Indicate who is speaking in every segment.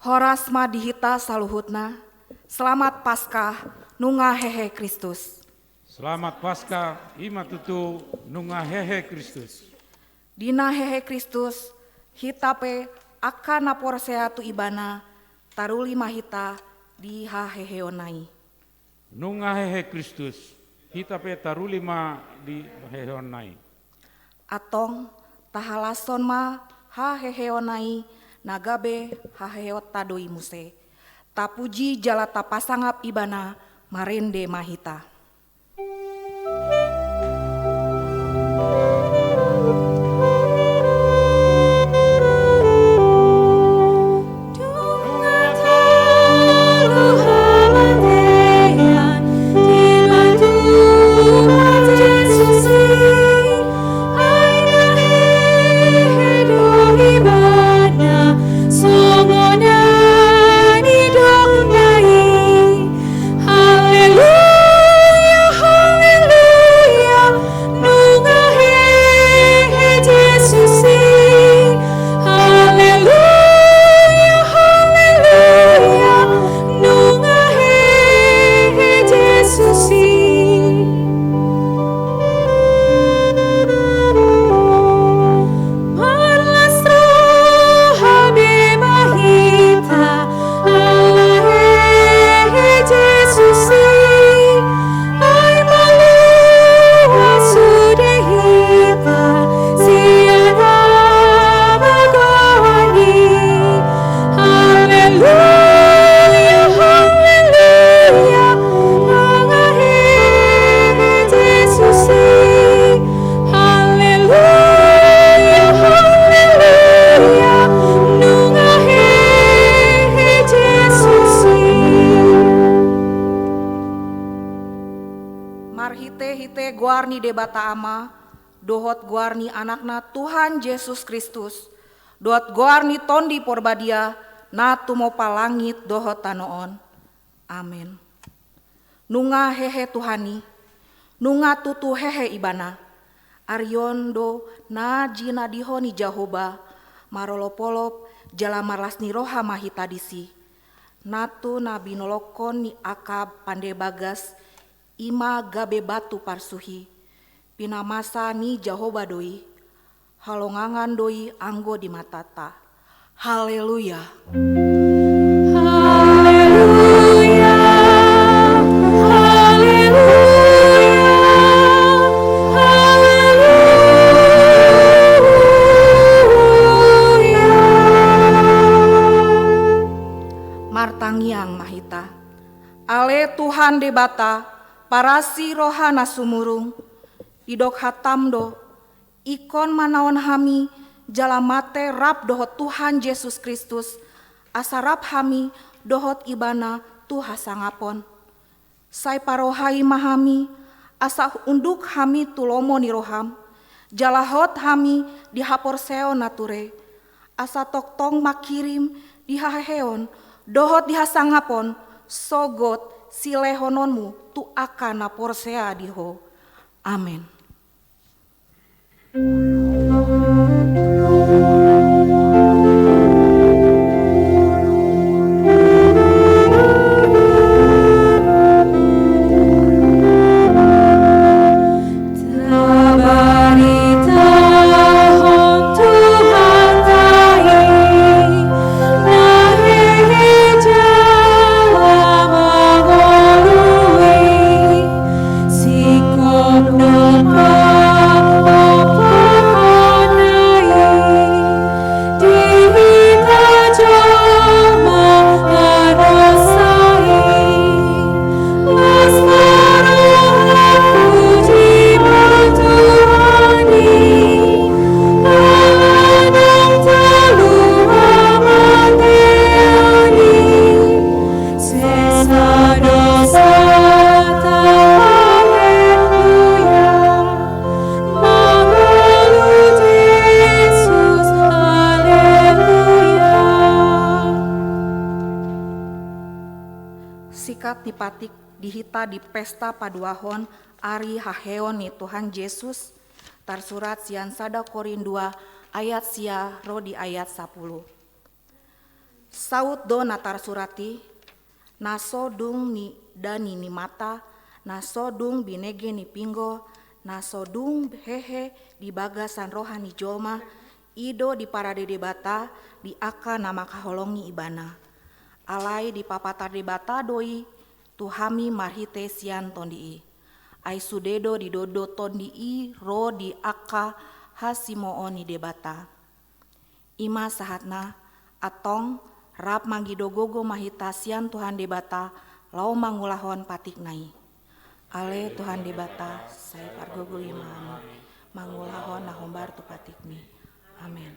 Speaker 1: Horas ma dihita saluhutna, selamat Paskah nunga hehe Kristus.
Speaker 2: Selamat Paskah ima tutu nunga hehe Kristus.
Speaker 1: Dina hehe Kristus, hitape akan napor seatu ibana, taruli mahita di haheheonai.
Speaker 2: Nunga hehe Kristus, hitape taruli ma di heheonai.
Speaker 1: Atong tahalason ma haheheonai, nagabe haheot tadoi muse. Tapuji jala tapasangap ibana marende mahita. Marhite-hite guarni debata ama, dohot guarni anakna Tuhan Yesus Kristus, dohot guarni tondi porbadia, na tumopa langit dohot tanoon. Amin. Nunga hehe Tuhani, nunga tutu hehe ibana, aryondo na jina dihoni Jahoba, marolopolop jala marlasni roha mahitadisi, natu nabi nolokon ni akab pande bagas, ima gabe batu parsuhi, pinamasa ni Jahoba doi, halongangan doi anggo di matata. Haleluya. Haleluya. Haleluya. Haleluya. Martangiang mahita. Ale Tuhan debata, parasi rohana sumurung, idok hatamdo, ikon manaon hami, jalamate rap dohot Tuhan Yesus Kristus, asarap hami dohot ibana Tuha sangapon. Sai parohai mahami, asa unduk hami tulomo ni roham, jalahot hami dihapor seo nature, asa toktong makirim dihaheon, dohot dihasangapon, sogot silehononmu tu akan napor sea diho. Amin. Sikat dipatik dihita di pesta paduahon ari haheon ni Tuhan Yesus, tarsurat sian sada Korin 2 ayat sia ro di ayat 10. Saud do natar surati, naso dung ni dani ni mata, naso dung binege ni pinggo, naso dung hehe di bagasan rohani joma, ido di parade debata, di aka nama kaholongi ibana. Alai di papatar debata doi, tuhami marhite sian tondii. Ai sudedo di dodo tondii, ro di aka hasimooni debata. Ima sahatna, atong, rap manggidogogo mahita sian Tuhan debata, lau mangulahon patik nai. Ale Tuhan debata, saya pargogo imam, mangulahon nahombar tu patik mi. Amin.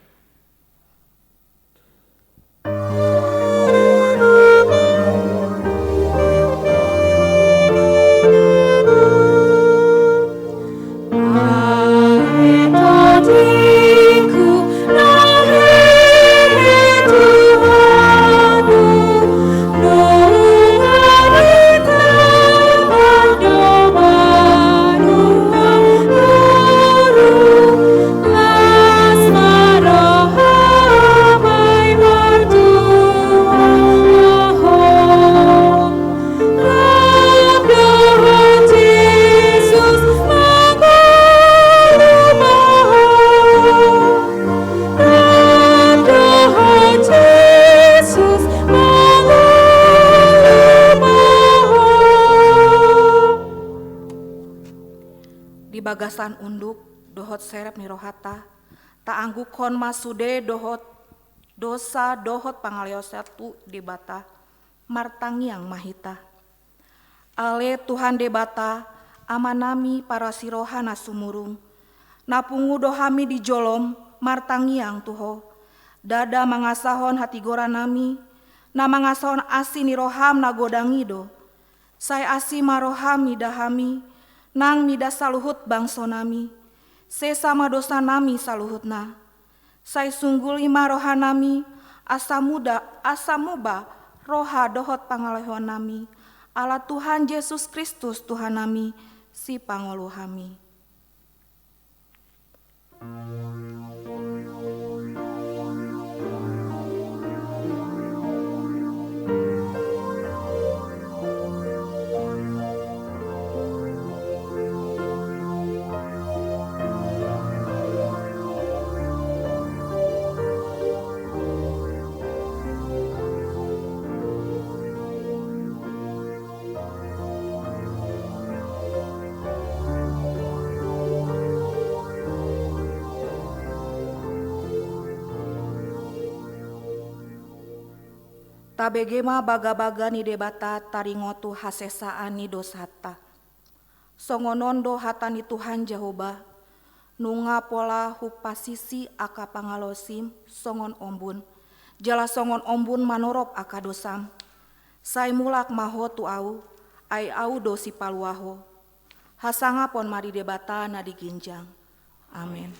Speaker 1: Di bagasan unduk dohot serep nirohata, taanggu kon masude dohot dosa dohot pangaliosatu debata, martangiang mahita. Ale Tuhan debata, amanami para sirohana sumurung, napungu dohami di jolom, martangiang tuho, dada mangasahon hati goranami, na mangasahon asi niroham nagodangido, saya asi marohami dahami, nang mida saluhut bangsonami, sesama dosa nami saluhutna. Sai sunggul ima rohanami, asamuba roha dohot pangalehon nami. Allah Tuhan Yesus Kristus Tuhan nami, si pangoluhami. Tabegema baga-baga ni debata taringotu hasesaan ni dosata. Songonondo hatani Tuhan Jehovah, nunga pola hupasisi aka pangalosim songon ombun, jala songon ombun manorop aka dosam. Sai mulak maho tu au, ai au dosi paluaho. Hasangapon mari debata na diginjang. Amin.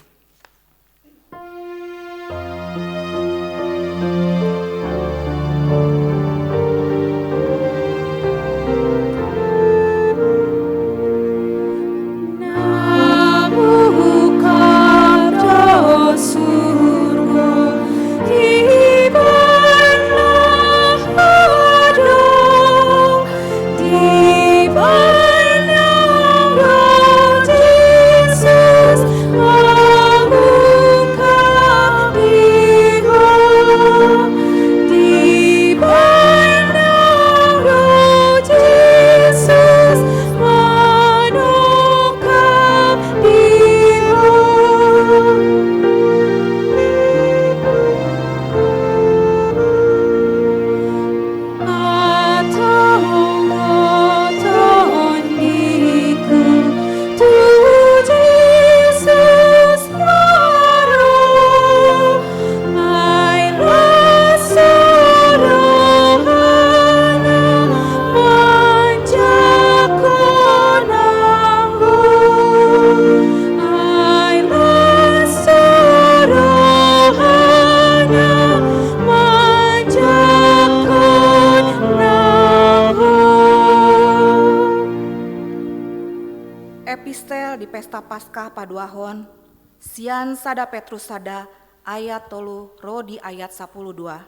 Speaker 1: Epistel di pesta Paskah paduahon, sian sada Petrus sada ayat 3 ro di ayat 12.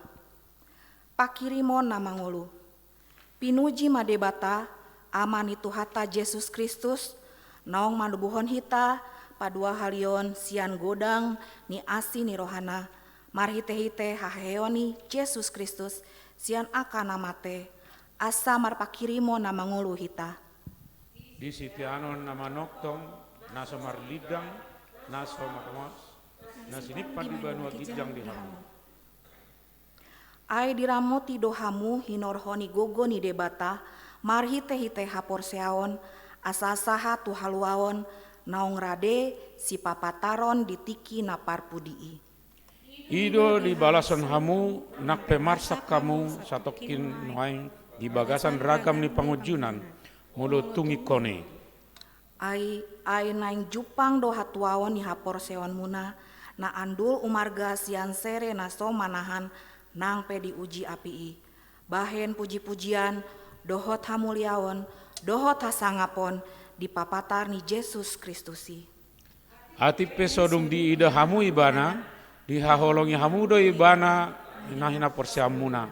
Speaker 1: pakirimo na mangulu. Pinuji madebata aman itu hata Yesus Kristus, naong manubuhon hita, padua halion sian godang ni asi ni rohana, marhite-hite haheoni Yesus Kristus, sian akana mate, asa marpakirimo na mangulu hita.
Speaker 2: Di sitianon nama noktong, naso marlidang, naso makamos, nasinipan di banua gijang di hamu.
Speaker 1: Ai diramo ti dohamu hinorhoni gogo ni debata, marhite-hite hapor seaon, asa-asaha tu haluaon, naong rade si papataron ditiki na parpudii.
Speaker 2: Ido di balasan hamu, nak pemarsak kamu, satokin nuaing, di bagasan ragam ni pangujunan, mulut tungi kone.
Speaker 1: Ai naing jupang do hatuaon ni hapor seon muna, na andul umarga sian sere naso manahan, nang pedi uji apii. Bahen puji-pujian, dohot hamuliaon, dohot hasangapon, di papatar ni Yesus Kristusi.
Speaker 2: Ati pesodum di ida hamu ibana, di haholongi hamu do ibana, inahina porsiamuna.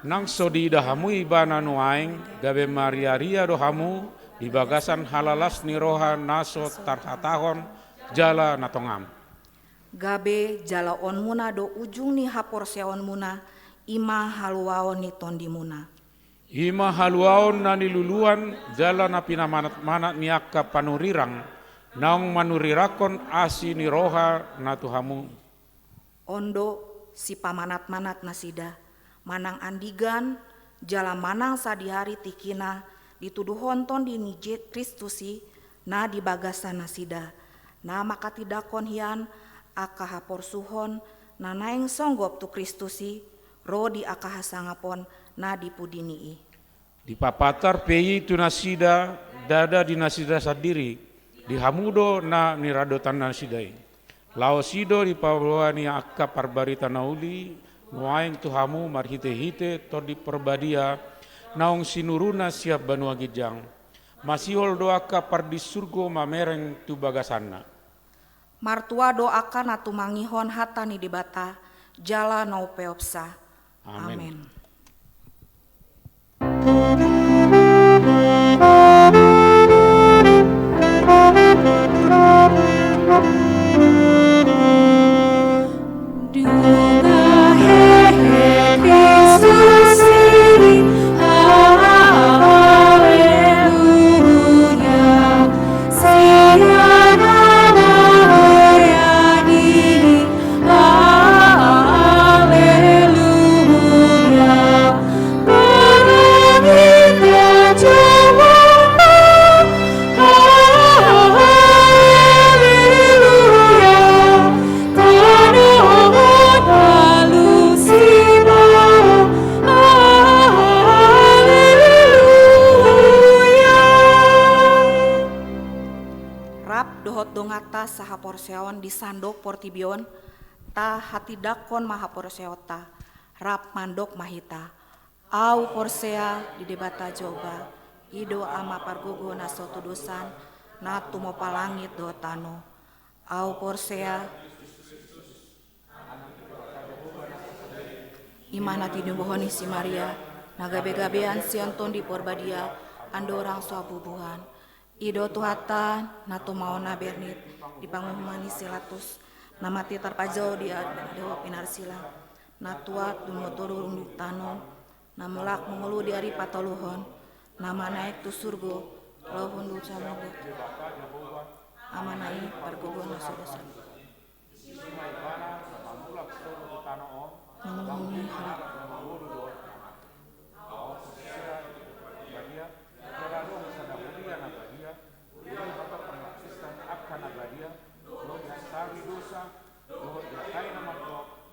Speaker 2: Nang so di ida hamu ibana nuaing, gabe Maria ria do hamu, di bagasan halalas ni roha naso tarhatahon, jala natongam.
Speaker 1: Gabe jala on muna do ujung ni hapor seon muna, ima haluaon ni tondi muna.
Speaker 2: Ima haluaon na niluluan, jala na pinamanat-manat niaka panurirang, naong manurirakon asi ni roha na tuhamu.
Speaker 1: Ondo si pamanat-manat nasida, manang andigan, jala manang sadihari tikina, dituduhon ton di nije Kristusi, na di bagasan nasida, na makatidakon hian, akahapor suhon, na naing songgop tu Kristusi, ro di akahasangapon, na dipudinii.
Speaker 2: Di papatar peyi tu nasida, dada di nasida sadiri, di hamudo na niradotan nasidai. Lao sido di pawua ni akka parbarita nauli, nuaing tu hamu marhite-hite to di perbadia, naong sinuruna siap banua gijang. Masihol doaka pardi surgo mamereng tu bagasanna.
Speaker 1: Martua doakan atu mangihon hata ni dibata, jala no peopsa.
Speaker 2: Amin.
Speaker 1: Sahapor seon di sandok portibion, ta hatidakon mahapor seota, rap mandok mahita, au porsea di debata joba, ido ama pargogo naso tudusan, na tumo palangit do tano, au porsea, imana tinubuhoni si Maria, nagabe-gabean si Anton di porbadia, andorang suabubuhan, ido tuhata na tumaona bernit, di pangumani silatus, namati tarpajo di dewa pinarsila, natuat dumoturu tano, namulak mengulu di ari patoluhon, nama naik tu surgo, lohun du camogot, ama naik pargogo nasodosan. Mengumumi halak.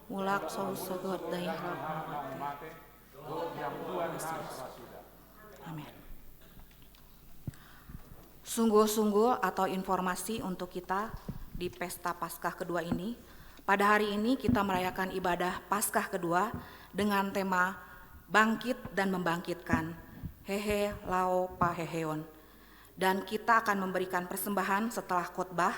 Speaker 1: Mulak sogot daya mati. Amin. Sungguh-sungguh atau informasi untuk kita di pesta Paskah kedua ini. Pada hari ini kita merayakan ibadah Paskah kedua dengan tema bangkit dan membangkitkan. Hehe lao paheheon. Dan kita akan memberikan persembahan setelah khotbah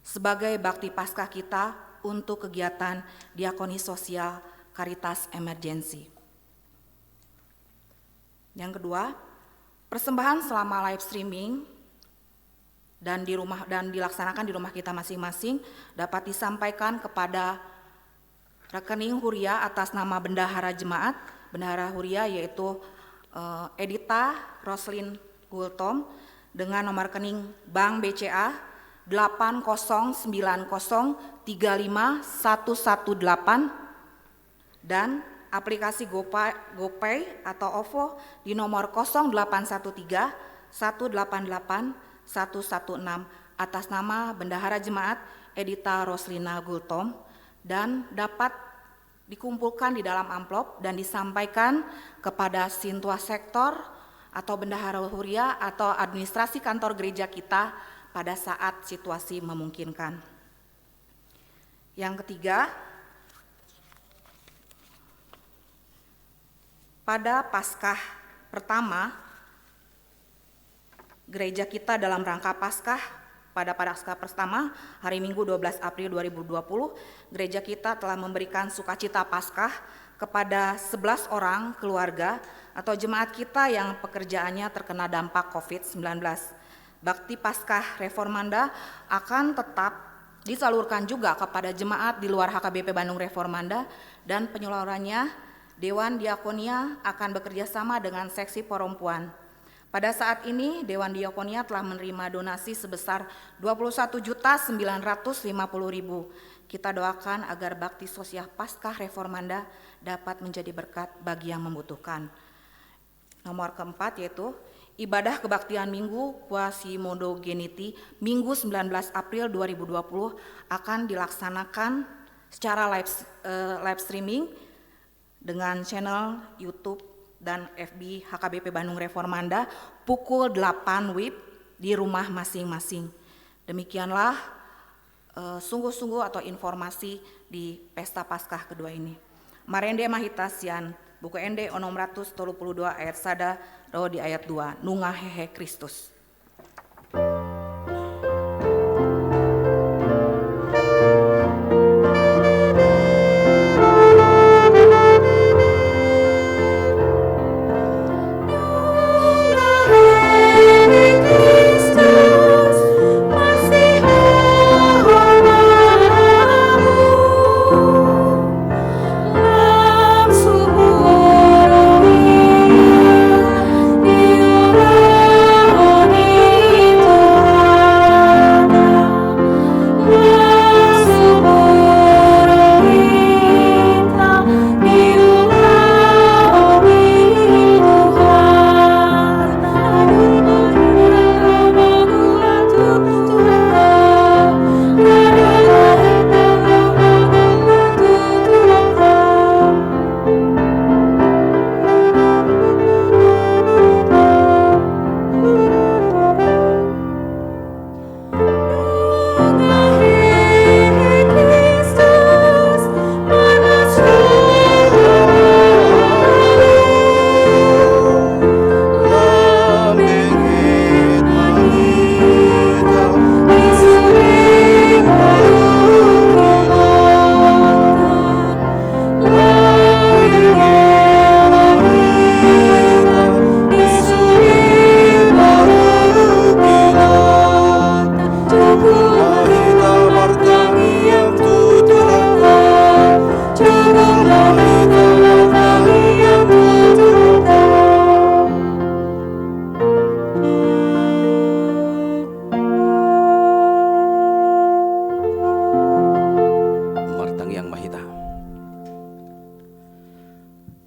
Speaker 1: sebagai bakti Paskah kita untuk kegiatan diakoni sosial Caritas Emergency. Yang kedua, persembahan selama live streaming dan dilaksanakan di rumah kita masing-masing dapat disampaikan kepada rekening Huria atas nama bendahara jemaat, bendahara Huria yaitu Edita Roslin Gultom dengan nomor rekening Bank BCA 809035118 dan aplikasi GoPay atau OVO di nomor 0813 188 116 atas nama bendahara jemaat Edita Roslina Gultom dan dapat dikumpulkan di dalam amplop dan disampaikan kepada Sintua Sektor atau Bendahara Huria atau administrasi kantor gereja kita pada saat situasi memungkinkan. Yang ketiga, pada Paskah pertama, gereja kita dalam rangka Paskah, pada Paskah pertama, hari Minggu 12 April 2020, gereja kita telah memberikan sukacita Paskah kepada 11 orang keluarga atau jemaat kita yang pekerjaannya terkena dampak COVID-19. Bakti Paskah Reformanda akan tetap disalurkan juga kepada jemaat di luar HKBP Bandung Reformanda dan penyalurannya Dewan Diakonia akan bekerja sama dengan seksi perempuan. Pada saat ini Dewan Diakonia telah menerima donasi sebesar 21.950.000. Kita doakan agar bakti sosial Paskah Reformanda dapat menjadi berkat bagi yang membutuhkan. Nomor keempat yaitu ibadah kebaktian Minggu Quasimodo-Geniti Minggu 19 April 2020 akan dilaksanakan secara live streaming dengan channel YouTube dan FB HKBP Bandung Reformanda pukul 8 WIB di rumah masing-masing. Demikianlah sungguh-sungguh atau informasi di Pesta Paskah kedua ini. Marende mahitasian buku ende 632 ayat sada do di ayat 2 nunga hehe Kristus.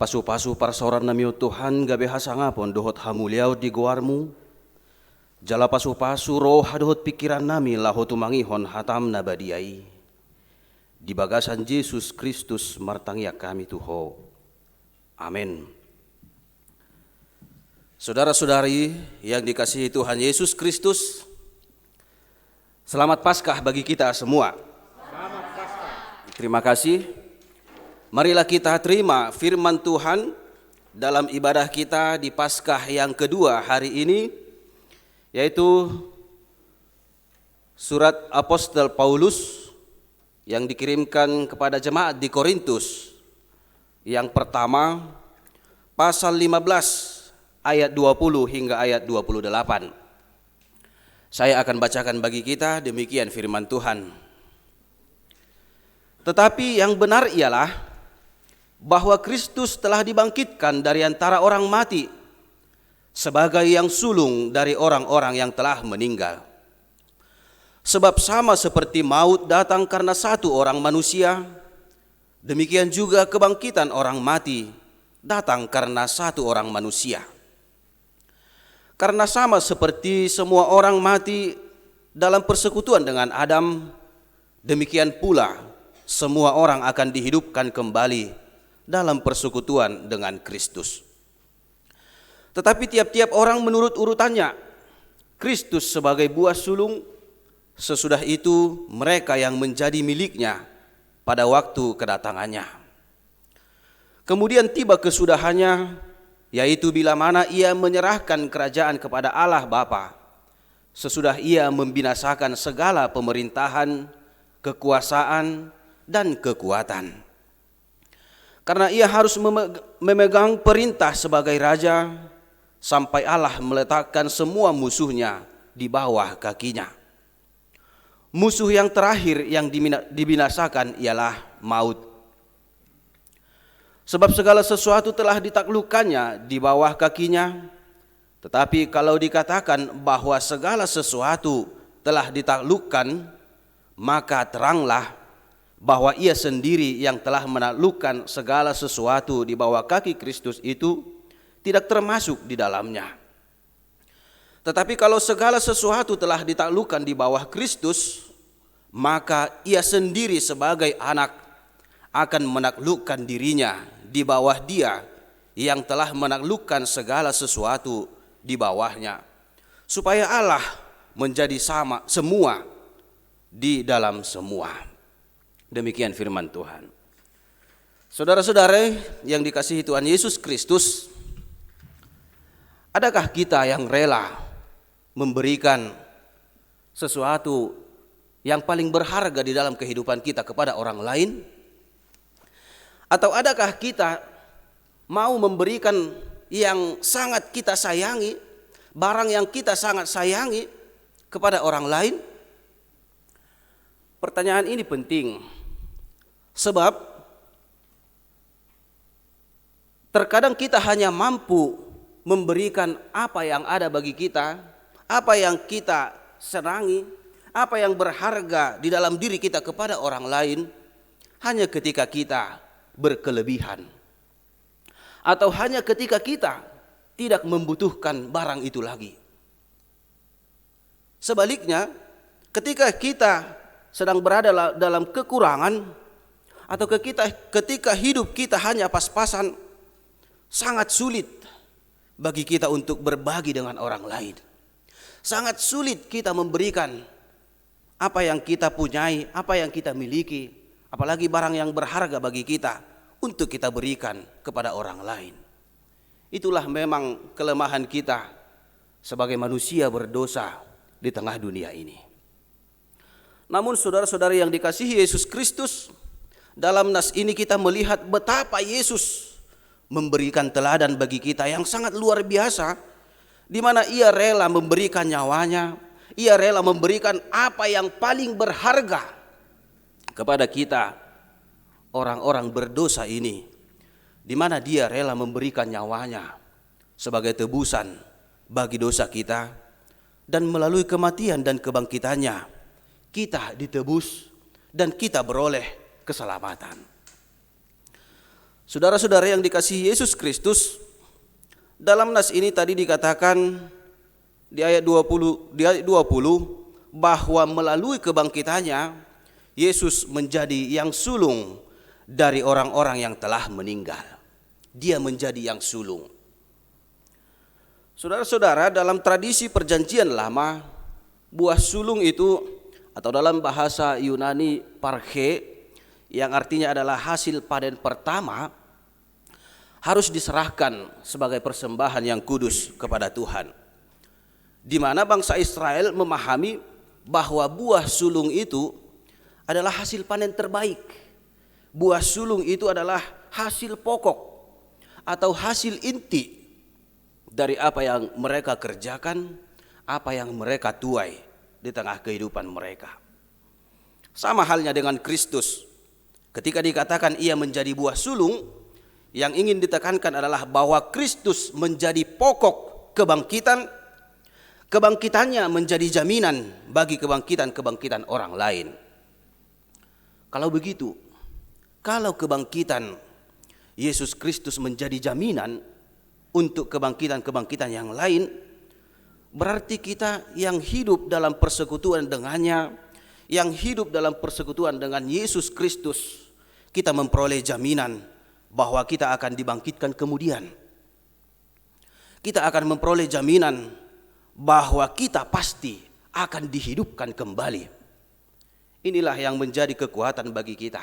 Speaker 3: Pasu-pasu parsoran namiu Tuhan gabe hasangapon dohot hamuliau di goarmu. Jala pasu-pasu roh hadohot pikiran nami laho tumangihon hatam nabadiai. Di bagasan Yesus Kristus martangya kami Tuho. Amin. Saudara-saudari yang dikasihi Tuhan Yesus Kristus, selamat Paskah bagi kita semua.
Speaker 2: Selamat Paskah.
Speaker 3: Terima kasih. Marilah kita terima firman Tuhan dalam ibadah kita di Paskah yang kedua hari ini, yaitu surat Apostel Paulus yang dikirimkan kepada jemaat di Korintus. Yang pertama, pasal 15 ayat 20 hingga ayat 28. Saya akan bacakan bagi kita, demikian firman Tuhan. Tetapi yang benar ialah bahwa Kristus telah dibangkitkan dari antara orang mati sebagai yang sulung dari orang-orang yang telah meninggal. Sebab sama seperti maut datang karena satu orang manusia, demikian juga kebangkitan orang mati datang karena satu orang manusia. Karena sama seperti semua orang mati dalam persekutuan dengan Adam, demikian pula semua orang akan dihidupkan kembali dalam persekutuan dengan Kristus. Tetapi tiap-tiap orang menurut urutannya, Kristus sebagai buah sulung, sesudah itu mereka yang menjadi miliknya pada waktu kedatangannya. Kemudian tiba kesudahannya, yaitu bila mana ia menyerahkan kerajaan kepada Allah Bapa, sesudah ia membinasakan segala pemerintahan, kekuasaan, dan kekuatan. Karena ia harus memegang perintah sebagai raja, sampai Allah meletakkan semua musuhnya di bawah kakinya. Musuh yang terakhir yang dibinasakan ialah maut. Sebab segala sesuatu telah ditaklukkannya di bawah kakinya. Tetapi kalau dikatakan bahwa segala sesuatu telah ditaklukkan, maka teranglah bahwa ia sendiri yang telah menaklukkan segala sesuatu di bawah kaki Kristus itu tidak termasuk di dalamnya. Tetapi kalau segala sesuatu telah ditaklukkan di bawah Kristus, maka ia sendiri sebagai anak akan menaklukkan dirinya di bawah Dia yang telah menaklukkan segala sesuatu di bawahnya, supaya Allah menjadi sama semua di dalam semua. Demikian firman Tuhan. Saudara-saudara yang dikasihi Tuhan Yesus Kristus, adakah kita yang rela memberikan sesuatu yang paling berharga di dalam kehidupan kita kepada orang lain? Atau adakah kita mau memberikan yang sangat kita sayangi, barang yang kita sangat sayangi kepada orang lain? Pertanyaan ini penting, sebab terkadang kita hanya mampu memberikan apa yang ada bagi kita, apa yang kita senangi, apa yang berharga di dalam diri kita kepada orang lain, hanya ketika kita berkelebihan, atau hanya ketika kita tidak membutuhkan barang itu lagi. Sebaliknya, ketika kita sedang berada dalam kekurangan, atau ketika hidup kita hanya pas-pasan, sangat sulit bagi kita untuk berbagi dengan orang lain. Sangat sulit kita memberikan apa yang kita punyai, apa yang kita miliki, apalagi barang yang berharga bagi kita untuk kita berikan kepada orang lain. Itulah memang kelemahan kita sebagai manusia berdosa di tengah dunia ini. Namun saudara-saudara yang dikasihi Yesus Kristus, dalam nas ini kita melihat betapa Yesus memberikan teladan bagi kita yang sangat luar biasa, di mana ia rela memberikan nyawanya, ia rela memberikan apa yang paling berharga kepada kita orang-orang berdosa ini, di mana dia rela memberikan nyawanya sebagai tebusan bagi dosa kita, dan melalui kematian dan kebangkitannya kita ditebus dan kita beroleh keselamatan. Saudara-saudara yang dikasihi Yesus Kristus, dalam nas ini tadi dikatakan di ayat 20 bahwa melalui kebangkitannya Yesus menjadi yang sulung dari orang-orang yang telah meninggal. Dia menjadi yang sulung. Saudara-saudara, dalam tradisi perjanjian lama, buah sulung itu, atau dalam bahasa Yunani parche, yang artinya adalah hasil panen pertama, harus diserahkan sebagai persembahan yang kudus kepada Tuhan. Di mana bangsa Israel memahami bahwa buah sulung itu adalah hasil panen terbaik. Buah sulung itu adalah hasil pokok atau hasil inti dari apa yang mereka kerjakan, apa yang mereka tuai di tengah kehidupan mereka. Sama halnya dengan Kristus. Ketika dikatakan ia menjadi buah sulung, yang ingin ditekankan adalah bahwa Kristus menjadi pokok kebangkitan. Kebangkitannya menjadi jaminan bagi kebangkitan-kebangkitan orang lain. Kalau begitu, kalau kebangkitan Yesus Kristus menjadi jaminan untuk kebangkitan-kebangkitan yang lain, berarti kita yang hidup dalam persekutuan dengannya, yang hidup dalam persekutuan dengan Yesus Kristus, kita memperoleh jaminan bahwa kita akan dibangkitkan kemudian. Kita akan memperoleh jaminan bahwa kita pasti akan dihidupkan kembali. Inilah yang menjadi kekuatan bagi kita.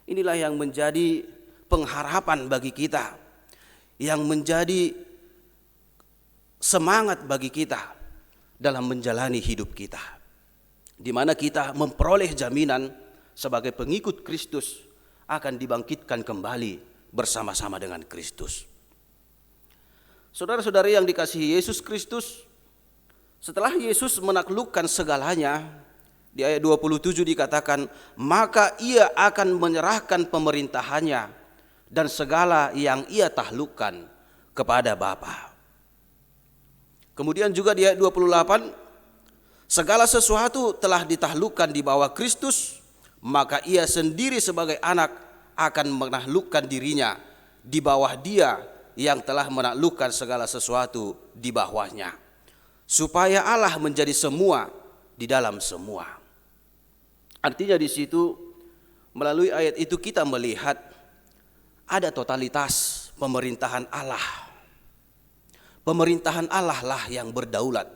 Speaker 3: Inilah yang menjadi pengharapan bagi kita, yang menjadi semangat bagi kita dalam menjalani hidup kita, di mana kita memperoleh jaminan sebagai pengikut Kristus akan dibangkitkan kembali bersama-sama dengan Kristus. Saudara-saudari yang dikasihi Yesus Kristus, setelah Yesus menaklukkan segalanya, di ayat 27 dikatakan, maka ia akan menyerahkan pemerintahannya dan segala yang ia taklukkan kepada Bapa. Kemudian juga di ayat 28, segala sesuatu telah ditaklukkan di bawah Kristus, maka ia sendiri sebagai anak akan menaklukkan dirinya di bawah Dia yang telah menaklukkan segala sesuatu di bawahnya, supaya Allah menjadi semua di dalam semua. Artinya di situ, melalui ayat itu kita melihat ada totalitas pemerintahan Allah. Pemerintahan Allah lah yang berdaulat.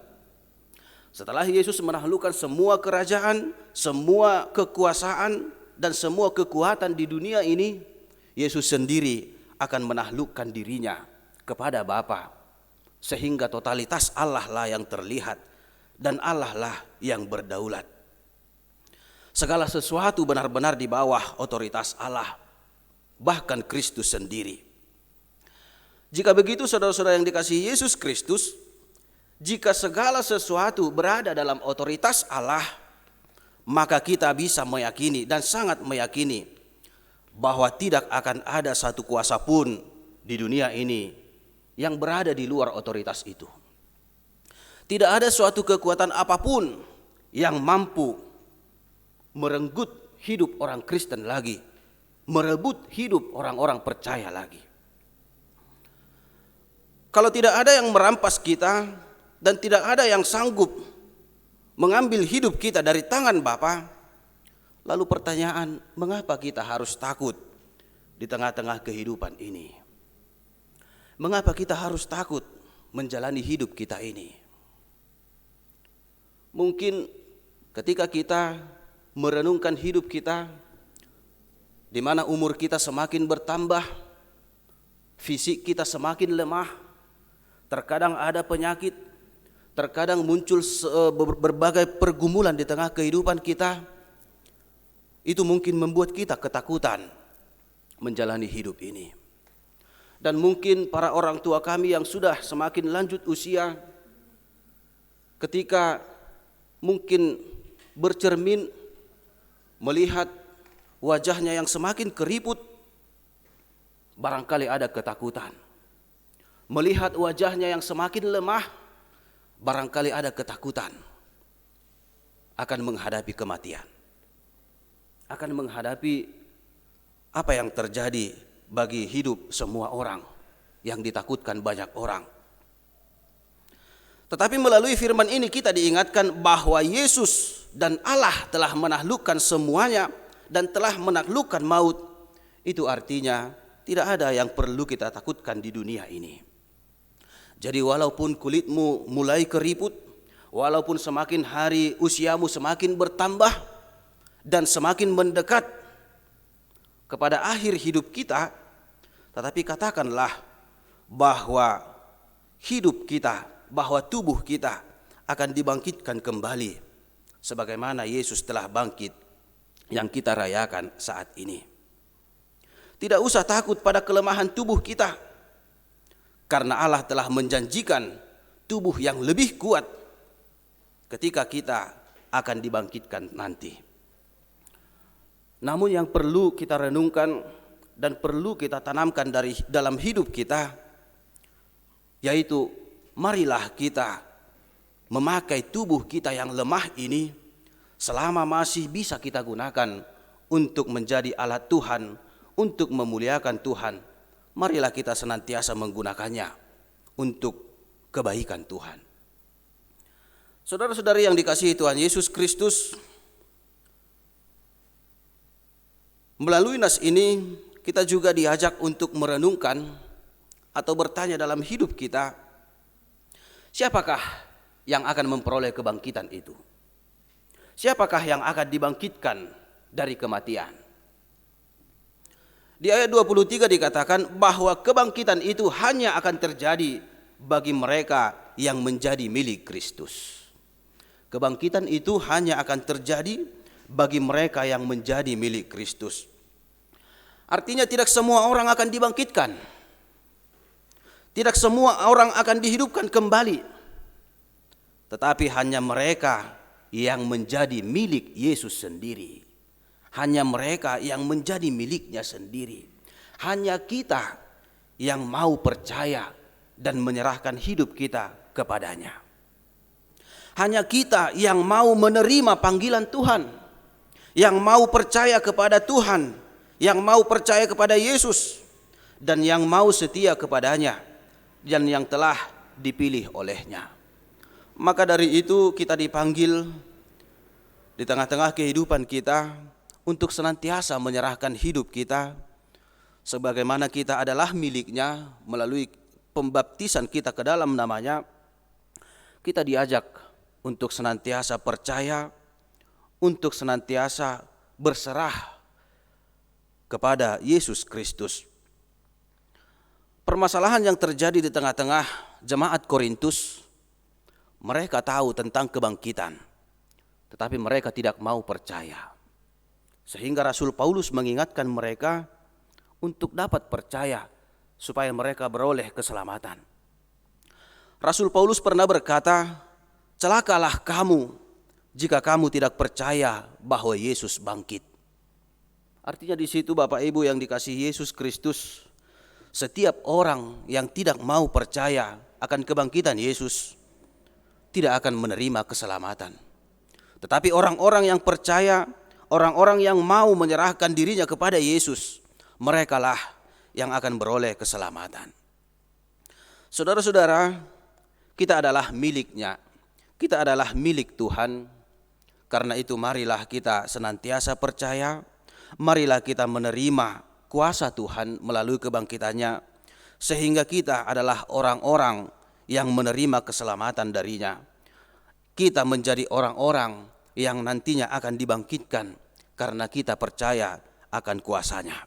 Speaker 3: Setelah Yesus menaklukkan semua kerajaan, semua kekuasaan, dan semua kekuatan di dunia ini, Yesus sendiri akan menaklukkan dirinya kepada Bapa, sehingga totalitas Allah lah yang terlihat dan Allah lah yang berdaulat. Segala sesuatu benar-benar di bawah otoritas Allah, bahkan Kristus sendiri. Jika begitu saudara-saudara yang dikasihi Yesus Kristus, jika segala sesuatu berada dalam otoritas Allah, maka kita bisa meyakini dan sangat meyakini bahwa tidak akan ada satu kuasa pun di dunia ini yang berada di luar otoritas itu. Tidak ada suatu kekuatan apapun yang mampu merenggut hidup orang Kristen lagi, merebut hidup orang-orang percaya lagi. Kalau tidak ada yang merampas kita dan tidak ada yang sanggup mengambil hidup kita dari tangan Bapa, lalu pertanyaan, mengapa kita harus takut di tengah-tengah kehidupan ini? Mengapa kita harus takut menjalani hidup kita ini? Mungkin ketika kita merenungkan hidup kita, di mana umur kita semakin bertambah, fisik kita semakin lemah, terkadang ada penyakit, terkadang muncul berbagai pergumulan di tengah kehidupan kita, itu mungkin membuat kita ketakutan menjalani hidup ini. Dan mungkin para orang tua kami yang sudah semakin lanjut usia, ketika mungkin bercermin melihat wajahnya yang semakin keriput, barangkali ada ketakutan. Melihat wajahnya yang semakin lemah, barangkali ada ketakutan akan menghadapi kematian, akan menghadapi apa yang terjadi bagi hidup semua orang, yang ditakutkan banyak orang. Tetapi melalui firman ini kita diingatkan bahwa Yesus dan Allah telah menaklukkan semuanya dan telah menaklukkan maut. Itu artinya tidak ada yang perlu kita takutkan di dunia ini. Jadi walaupun kulitmu mulai keriput, walaupun semakin hari usiamu semakin bertambah dan semakin mendekat kepada akhir hidup kita, tetapi katakanlah bahwa hidup kita, bahwa tubuh kita akan dibangkitkan kembali sebagaimana Yesus telah bangkit yang kita rayakan saat ini. Tidak usah takut pada kelemahan tubuh kita, karena Allah telah menjanjikan tubuh yang lebih kuat ketika kita akan dibangkitkan nanti. Namun yang perlu kita renungkan dan perlu kita tanamkan dalam hidup kita, yaitu marilah kita memakai tubuh kita yang lemah ini selama masih bisa kita gunakan untuk menjadi alat Tuhan, untuk memuliakan Tuhan. Marilah kita senantiasa menggunakannya untuk kebaikan Tuhan. Saudara-saudari yang dikasihi Tuhan Yesus Kristus, melalui nas ini kita juga diajak untuk merenungkan atau bertanya dalam hidup kita, siapakah yang akan memperoleh kebangkitan itu? Siapakah yang akan dibangkitkan dari kematian? Di ayat 23 dikatakan bahwa kebangkitan itu hanya akan terjadi bagi mereka yang menjadi milik Kristus. Kebangkitan itu hanya akan terjadi bagi mereka yang menjadi milik Kristus. Artinya tidak semua orang akan dibangkitkan. Tidak semua orang akan dihidupkan kembali. Tetapi hanya mereka yang menjadi milik Yesus sendiri. Hanya mereka yang menjadi miliknya sendiri. Hanya kita yang mau percaya dan menyerahkan hidup kita kepadanya. Hanya kita yang mau menerima panggilan Tuhan, yang mau percaya kepada Tuhan, yang mau percaya kepada Yesus, dan yang mau setia kepadanya, dan yang telah dipilih olehnya. Maka dari itu kita dipanggil di tengah-tengah kehidupan kita untuk senantiasa menyerahkan hidup kita sebagaimana kita adalah miliknya melalui pembaptisan kita ke dalam namanya. Kita diajak untuk senantiasa percaya, untuk senantiasa berserah kepada Yesus Kristus. Permasalahan yang terjadi di tengah-tengah jemaat Korintus, mereka tahu tentang kebangkitan, tetapi mereka tidak mau percaya. Sehingga Rasul Paulus mengingatkan mereka untuk dapat percaya supaya mereka beroleh keselamatan. Rasul Paulus pernah berkata, "Celakalah kamu jika kamu tidak percaya bahwa Yesus bangkit." Artinya di situ Bapak Ibu yang dikasihi Yesus Kristus, setiap orang yang tidak mau percaya akan kebangkitan Yesus tidak akan menerima keselamatan. Tetapi orang-orang yang percaya, orang-orang yang mau menyerahkan dirinya kepada Yesus, merekalah yang akan beroleh keselamatan. Saudara-saudara, kita adalah miliknya, kita adalah milik Tuhan. Karena itu marilah kita senantiasa percaya, marilah kita menerima kuasa Tuhan melalui kebangkitannya, sehingga kita adalah orang-orang yang menerima keselamatan darinya. Kita menjadi orang-orang yang nantinya akan dibangkitkan karena kita percaya akan kuasanya.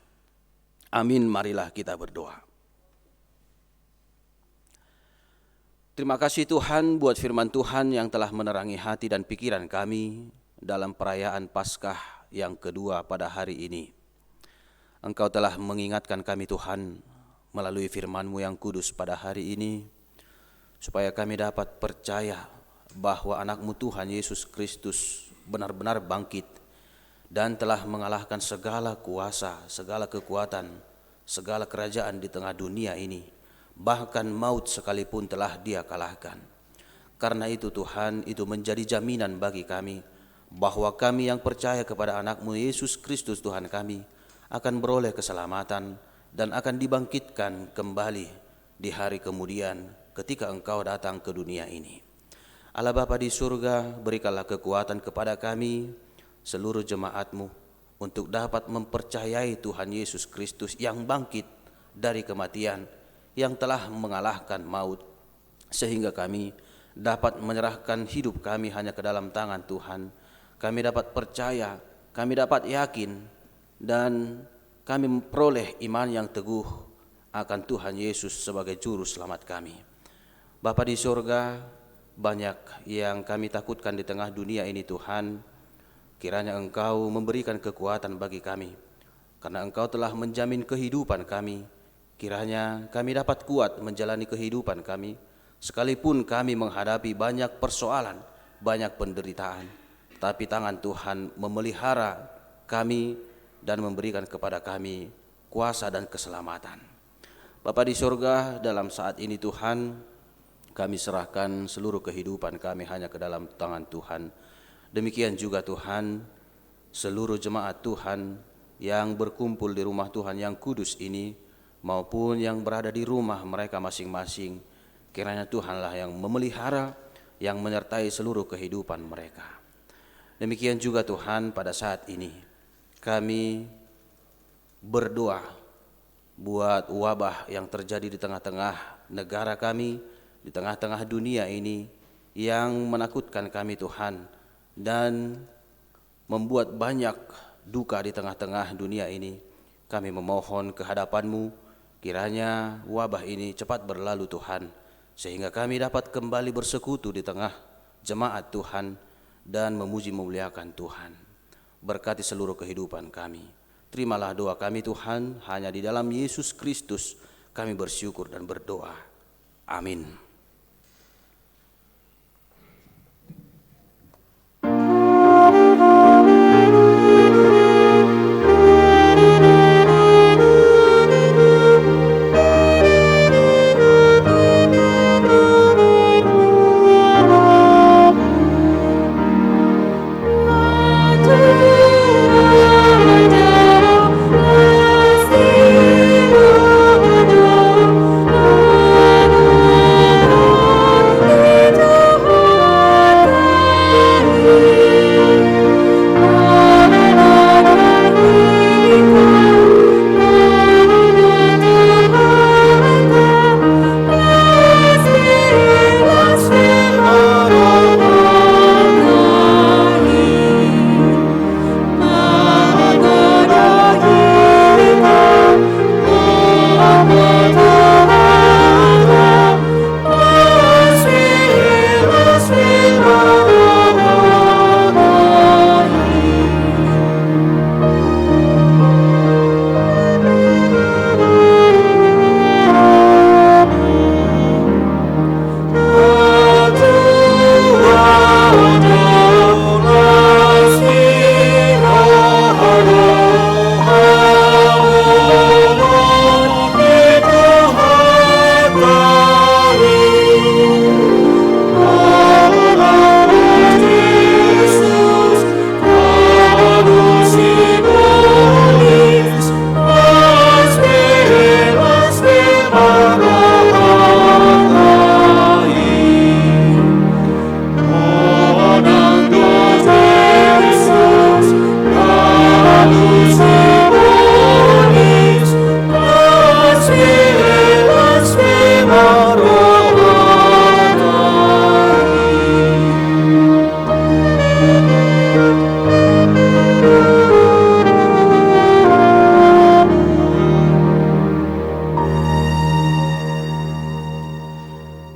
Speaker 3: Amin, marilah kita berdoa. Terima kasih Tuhan buat firman Tuhan yang telah menerangi hati dan pikiran kami dalam perayaan Paskah yang kedua pada hari ini. Engkau telah mengingatkan kami Tuhan melalui firman-Mu yang kudus pada hari ini, supaya kami dapat percaya bahwa anak-Mu Tuhan Yesus Kristus benar-benar bangkit dan telah mengalahkan segala kuasa, segala kekuatan, segala kerajaan di tengah dunia ini, bahkan maut sekalipun telah Dia kalahkan. Karena itu Tuhan, itu menjadi jaminan bagi kami bahwa kami yang percaya kepada anak-Mu Yesus Kristus Tuhan kami akan beroleh keselamatan dan akan dibangkitkan kembali di hari kemudian ketika Engkau datang ke dunia ini. Allah Bapa di surga, berikanlah kekuatan kepada kami seluruh jemaat-Mu untuk dapat mempercayai Tuhan Yesus Kristus yang bangkit dari kematian, yang telah mengalahkan maut, sehingga kami dapat menyerahkan hidup kami hanya ke dalam tangan Tuhan. Kami dapat percaya, kami dapat yakin, dan kami memperoleh iman yang teguh akan Tuhan Yesus sebagai juru selamat kami. Bapa di surga, banyak yang kami takutkan di tengah dunia ini Tuhan. Kiranya Engkau memberikan kekuatan bagi kami, karena Engkau telah menjamin kehidupan kami, Kiranya kami dapat kuat menjalani kehidupan kami, sekalipun kami menghadapi banyak persoalan, banyak penderitaan. Tapi tangan Tuhan memelihara kami dan memberikan kepada kami kuasa dan keselamatan. Bapa di surga, dalam saat ini Tuhan, kami serahkan seluruh kehidupan kami hanya ke dalam tangan Tuhan. Demikian juga Tuhan, seluruh jemaat Tuhan yang berkumpul di rumah Tuhan yang kudus ini, maupun yang berada di rumah mereka masing-masing, kiranya Tuhanlah yang memelihara, yang menyertai seluruh kehidupan mereka. Demikian juga Tuhan, pada saat ini kami berdoa buat wabah yang terjadi di tengah-tengah negara kami, di tengah-tengah dunia ini, yang menakutkan kami Tuhan, dan membuat banyak duka di tengah-tengah dunia ini. Kami memohon kehadapan-Mu, kiranya wabah ini cepat berlalu Tuhan, sehingga kami dapat kembali bersekutu di tengah jemaat Tuhan dan memuji memuliakan Tuhan. Berkati seluruh kehidupan kami. Terimalah doa kami Tuhan, hanya di dalam Yesus Kristus kami bersyukur dan berdoa. Amin.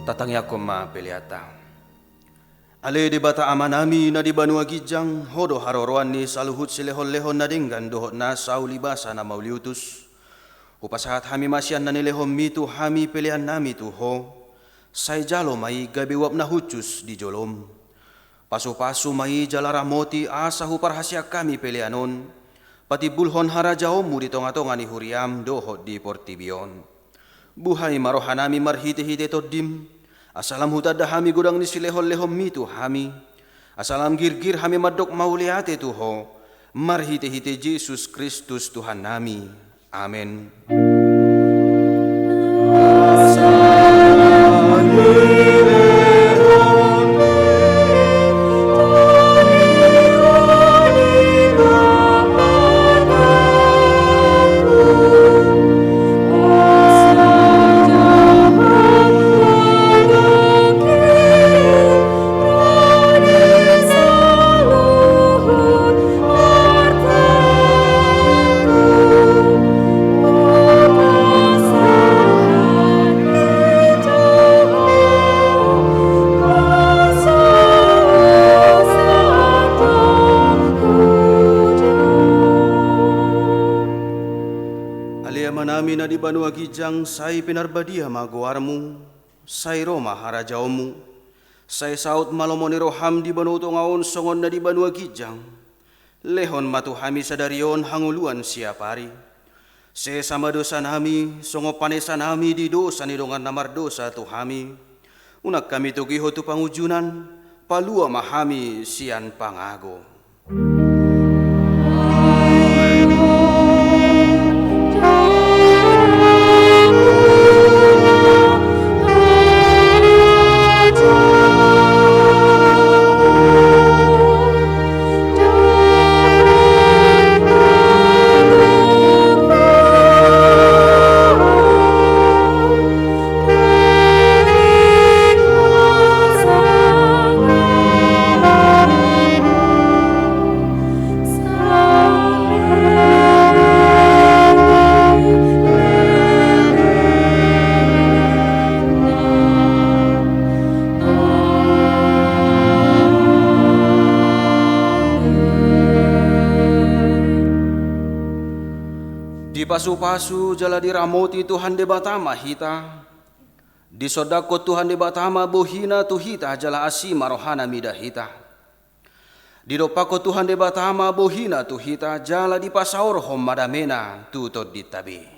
Speaker 3: Tatangya koma peliata. Ale di bata amanami na di banua gijang hodo haroroan ni saluhut silehon-lehon na dinggan dohot na saulibasa na mauliutus. Upasahat hami masyan na nilehon mitu hami pilihan nami tuho. Say jalo may gabiwap na hucus di jolom. Pasu-pasu may jalara moti asa huparhasya kami pilihanon. Pati bulhon harajaom mu di tonga-tonga ni huriam dohot di portibion. Buhay marohanami marhite-hite todim. Asalam hutada hami gudang ni silehon-lehon mitu hami. Asalam girgir hami madok mauliate tuho. Marhite-hite Yesus Kristus Tuhan nami. Amen.
Speaker 4: Oh
Speaker 3: banua gijang sai pinarbadia magoarmu, sai Roma harajaumu, sai saut malomoni roham di banu tongaon songon na di banua gijang, lehon matuhami sadarion hanguluan siapari, se sama dosa nami, songo panesa nami di dosa ni dongan namar dosa tuhami, unak kami tugiho tu pangujunan, palua mahami sian pangago. Di pasu-pasu jala diramoti Tuhan de batama hita, di sodako Tuhan de batama bohina tuhita jala asima rohana mida hita, di dopako Tuhan de batama bohina tuhita jala di pasaur hom madamena tutod ditabi.